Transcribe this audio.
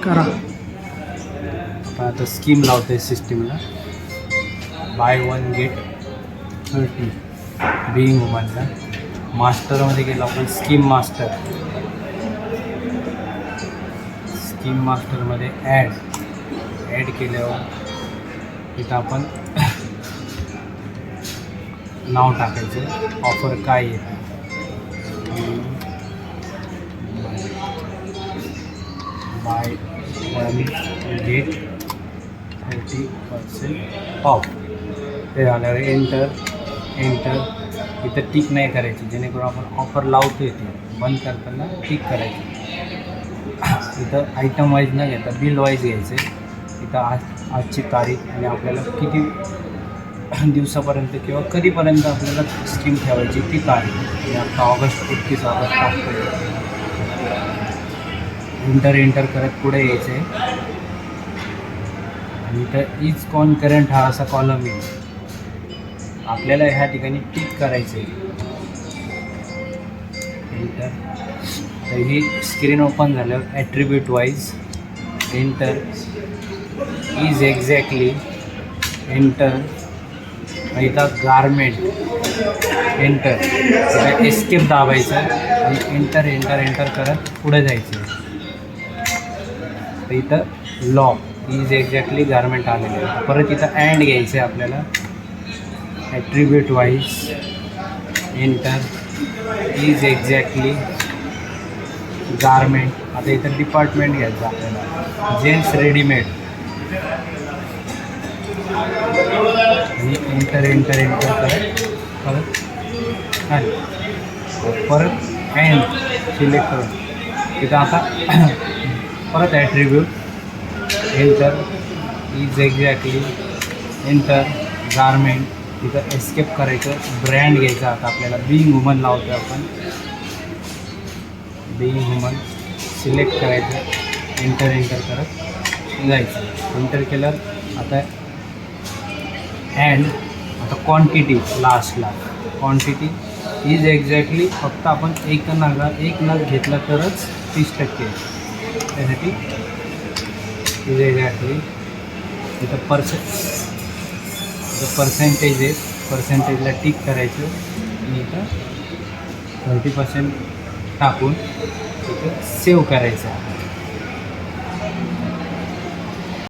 करा. आता स्कीम लावते सिस्टीमला. बाय 1 गेट 30 बिईंग वुमनला. मास्टरमध्ये गेलो आपण. स्कीम मास्टरमध्ये ॲड केल्यावर इथं आपण नाव टाकायचं. ऑफर काय आहे, बाय 1 गेट 30% ऑफ. ते झाल्यावर एंटर. इथं टिक नाही करायची, जेणेकरून आपण ऑफर लावतो ते बंद करताना टिक करायची. इथं आयटम वाईज न घेता बिल वाईज घ्यायचं. इथं आजची तारीख आणि आपल्याला किती दिवसापर्यंत किंवा कधीपर्यंत आपल्याला स्कीम ठेवायची ती तारीख. आणि आता 31 ऑगस्ट टाकतो. एंटर करत पुढे यायचं आहे. आणि इथं इज कॉन्करंट हा असा कॉलम येईल. आपल्याला ह्या ठिकाणी टिक करायचं आहे. एंटर. तर ही स्क्रीन ओपन झाल्यावर attribute wise enter. Is exactly enter. इथं गारमेंट एंटर. इथं एस्केप दाबायचं आणि एंटर करत पुढे जायचं. तर इथं लॉ इज एक्झॅक्टली गारमेंट आलेलं आहे. परत इथं अँड घ्यायचं आहे आपल्याला. Attribute wise enter. Is exactly garment. आता इथं डिपार्टमेंट घ्यायचं आपल्याला. Gents readymade. आणि एंटर परत अँड सिलेक्ट करून तिथं आता परत attribute enter. Is exactly enter garment. तिथं एस्केप करायचं. ब्रँड घ्यायचा आता आपल्याला. बिईंग वुमन लावतो आपण. बिईंग वुमन सिलेक्ट करायचं. एंटर करत जायचं. एंटर केल्यावर आता अँड. आता क्वांटिटी लास्टला. क्वांटिटी इज एक्झॅक्टली फक्त आपण एक नग घेतला तरच 30%. त्यासाठी इज एक्झॅक्टली इथं पर्सेंटेज आहे. पर्सेंटेजला टिक करायचं आणि इथं 30% टाकून इथं सेव्ह करायचं.